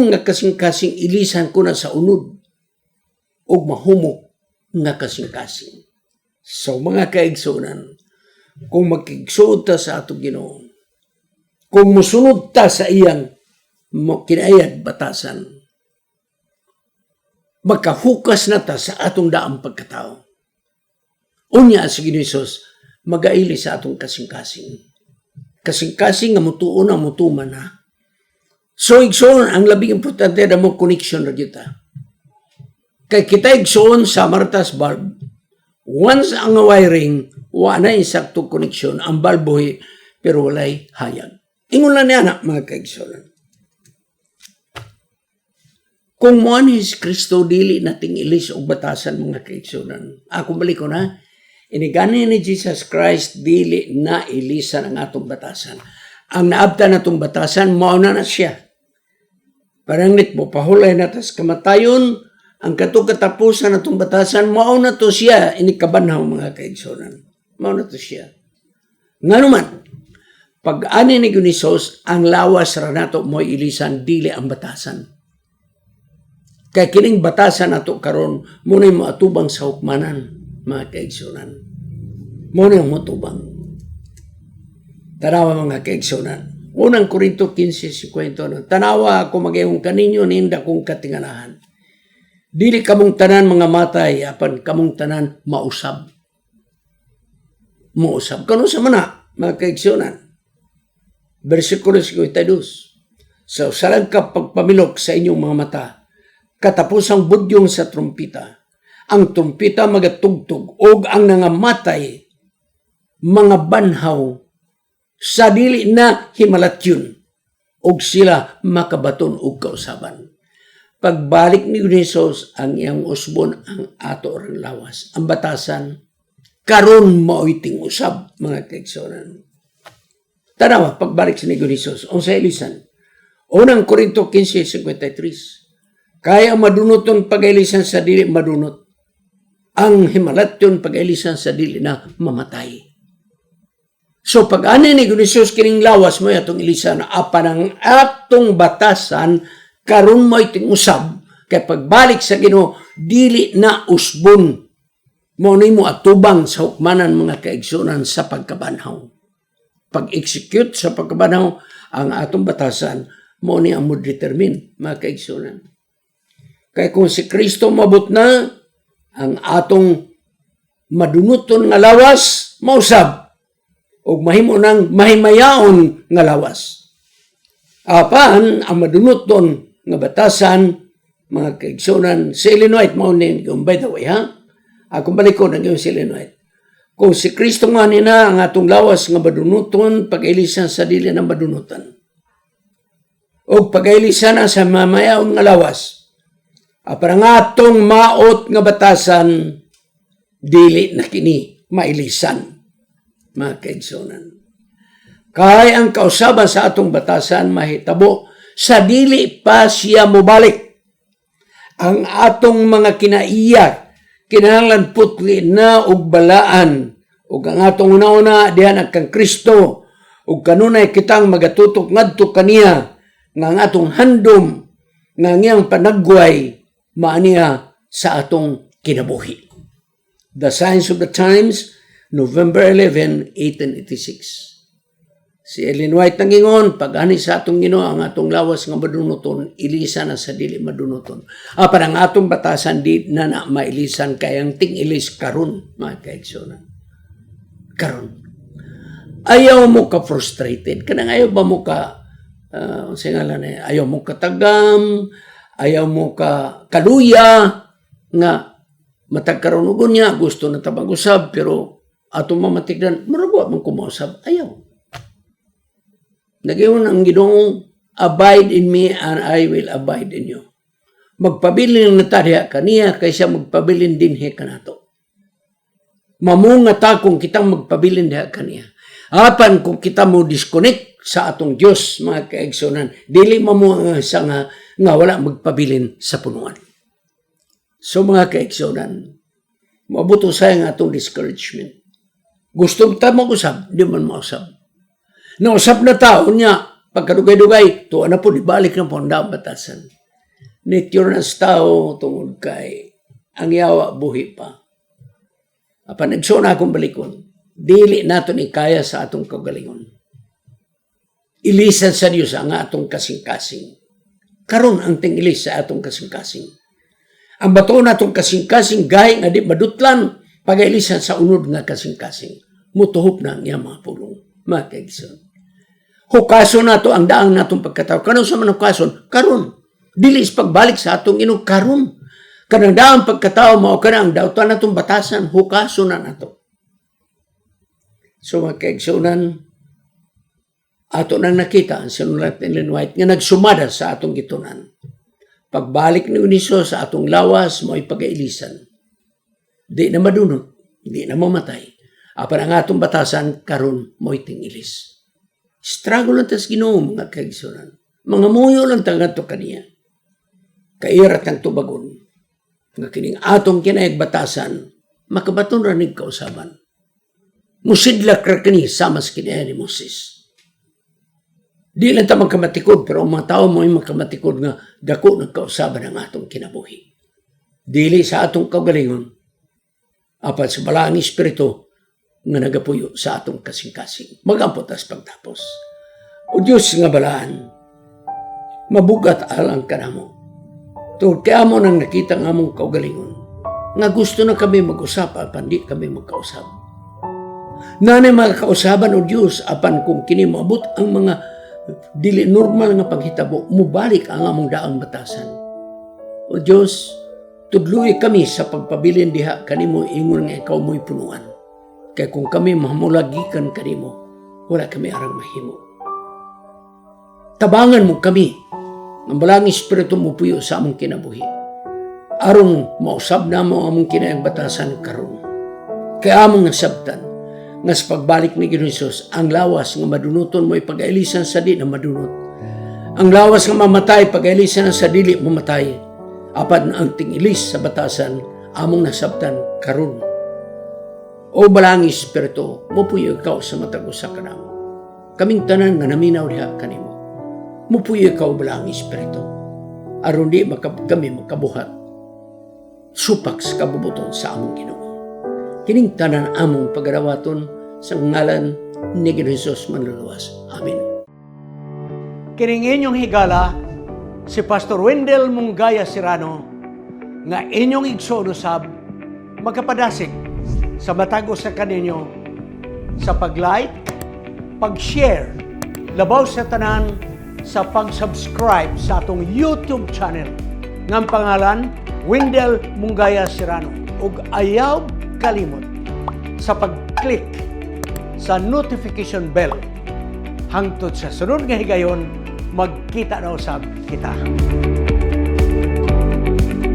nga kasing-kasing ilisan ko na sa unod o mahumok nga kasing-kasing. So mga kaigsunan, kung magkigsuod ta sa atong Ginoo, kung musunod ta sa iyang kinayad batasan, magkahukas na ta sa atong daang pagkatao. Unya si Ginoong Hesus, magaili sa atong kasing-kasing. Kasing-kasing nga mutuon na mutuman na. So igsoon, ang labing importante na mo connection na kita. Kay kita igsoon sa Martha's bulb. Once ang wiring, wala na insakto connection, ang balbohi, pero walay hayag. Ingon lang niya na, mga kaigsoon. Kung mo ni Kristo dili nating ilis o batasan, mga kaigsoon. Ako balik ko na, inigani ni Jesus Christ, dili na ilisan ang atong batasan. Ang naabta na itong batasan, mauna na siya. Parang nit mo, pahulay na tas kamatayon, ang katapusan na itong batasan, mauna to siya, inikabanhaw mga kaigsonan. Mauna to siya. Nga naman, pag-ani ni Gunisos, ang lawas ra nato mo ilisan, dili ang batasan. Kaya kining batasan nato karon muna mo atubang sa hukmanan, mga kaigsonan. Muna yung matubang. Tanawa mga kaigsonan. Unang Korinto 15:50. Tanawa ako magayong kaninyo ninda kong katingalahan. Dili kamong tanan mga matay, apan kamong tanan mausab. Mausab. Kano sa mana, mga kaigsonan? Versikulo 52. So, salang ka pagpamilok sa inyong mga mata, katapusang budyong sa trumpita. Ang trumpita magatugtog, og ang nangamatay, mga banhaw, sa dili na himalatyon, og sila makabaton og kausaban. Pagbalik ni Jesus, ang iyang usbon ang ato orang lawas. Ang batasan, karon maoiting usab, mga kaigsonan. Tanawa, pagbalik ni Jesus, ang sa ilisan. Unang Korinto 15:53. Kaya madunoton pag-ilisan sa dili madunot. Ang himalatyon pag-ilisan sa dili na mamatay. So pag-ani ni Jesus kining lawas mo atong ilisan, apan ang atong batasan, karon mo iting usab, kay pagbalik sa Ginoo dili na usbon mo ni mo atubang sa hukmanan, mga kaigsunan, sa pagkabanhaw. Pag-execute sa pagkabanhaw, ang atong batasan mo ni ang mo-determine, mga kaigsunan. Kay kung si Kristo mabot na, ang atong madunuton nga lawas mausab o mahimo ng mahimayaon nga lawas. Apan ang madunuton nga batasan, mga kaigsunan, si Ellen White, maunin, by the way, ha? Akong balikod ang si Ellen White. Kung si Kristo nga nina, ang atong lawas nga madunuton, pag-ilisan sa dili na madunutan. O pag-ilisan na sa mamayaon nga lawas. Apan ang atong maot nga batasan, dili na kini mailisan, mga kaigsunan. Kay ang kausaban sa atong batasan, mahitabo, sa dili pa siya mobalik. Ang atong mga kinaiya, kinahanglan putli na ug balaan, ug ang atong una-una dihan kang Kristo, ug kanunay kitang magatutok ngadto kaniya, nga ang atong handom, nga ngiyang panagway, maaniya sa atong kinabuhi. The Signs of the Times, November 11, 1886. Si Ellen White nangingon, pag-ani sa atong Ginoo, ang atong lawas nga madunuton, ilisan na sa dili madunuton. Apan ang atong batasan, di na mailisan, kayang ting-ilis karon, mga kaigsunan. Karon. Ayaw mo ka frustrated. Kanang ayaw ba mo ka, ayaw mo katagam, ayaw mo ka kaluya, nga matagkaroon ugon niya, gusto na tabang usab, pero atong mamatigdan, maragwa mong kumausab, ayaw. Nagyon ang Ginoo, abide in me and I will abide in you. Magpabilin na tariha kaniya kaysa magpabilin din he kanato. Mamunga ta kung kitang magpabilin diha kaniya. Apan kung kita mo disconnect sa atong Dios, mga kaigsunan, dili mamunga sa nga wala magpabilin sa punuan. So mga kaigsunan, mabuto sayang atong discouragement. Gusto ta mag-usab, di man mausab. Nausap na tao niya, pagkadugay-dugay, tuwa na po, ibalik na po ang daang batasan. nature ng tao tungod kay ang yawa buhi pa. Apan nagsuna akong balikon, dili nato ni kaya sa atong kagalingon. Ilisan sa Dios ang atong kasing-kasing. Karon ang tingilis sa atong kasing-kasing. Ang bato natong kasing-kasing gahi nga di madutlan pagailisan sa unod nga kasing-kasing. Mutuhop na ang iyang mga pulong. Mga kaigsoon. Hukason nato ang daang natong pagkatao. Kanang sa man hukason? Karon. Dili is pagbalik sa atong inog karon. Kanang daang pagkatao mao kanang dawtan natong batasan, hukason na nato. So mga kaigsuonan, ato nang nakita ang sinulat ni Ellen White nga nagsumada sa atong gitunan. Pagbalik ni Uniso sa atong lawas mo'y pagailisan. Di na madunot, di na mamatay. Apan ang atong batasan karon mo'y tingilis. Struggle lang tas Ginoo mga kaigsuonan. Mga muyo lang tangadto kaniya. Kairat ang tubagon. Nga kining atong kinayagbatasan, makabaton ra ning kausaban. Musidlak ra kini sama sa kinaya ni Moses. Di lang ta magkamatikod, pero ang mga tao mo ay magkamatikod nga dako nagkausaban ang atong kinabuhi. Dili sa atong kagalingon, apat sa balaang espiritu nga nagapuyo sa atong kasing-kasing. Magampot as pagtapos. O Diyos nga balaan, mabugat alang ka na mo. Tungkol kaya mo nang nakita ng among kaugalingon, nga gusto na kami mag-usap, apan di kami magkausap. Nanay mga kausaban o Diyos, apan kung kini maabot ang mga dili normal nga paghitabo, mubalik ang among daang batasan. O Diyos, tudluy kami sa pagpabilin diha kanimo ingon nga ikaw mo'y punuan. Kaya kung kami mahamulagikan kanimo, wala kami arang mahimo. Tabangan mo kami, ang balang espiritu mo puyo sa among kinabuhi. Aron mausab na mo among kinayang batasan karon. Kaya among nasabtan, nga sa pagbalik ni Jesus, ang lawas nga madunuton mo'y pag-ailisan sa di na madunot. Ang lawas nga mamatay, pag-ailisan sa dili mamatay. Apan ang tingilis sa batasan, among nasabtan karon. O balang espiritu, mupuyo ikaw sa matag usa kanamo. Kaming tanan nga naminaw diha kanimo. Mupuyo ikaw balang espiritu. Aron di kami makabuhat. Supak sa kabubuton sa among Ginoo. Kining tanan among pagadawaton sa ngalan ni Jesus manluluwas. Amen. Kining inyong higala, si Pastor Wendell Munggaya Serrano, nga inyong igsoon usab, magkapadasig sa matag usa kaninyo sa pag-like, pag-share, labaw sa tanan sa pag-subscribe sa atong YouTube channel ng pangalan Wendell Munggaya Serrano ug ayaw kalimot sa pag-click sa notification bell hangtod sa sunod nga higayon magkita na usab kita.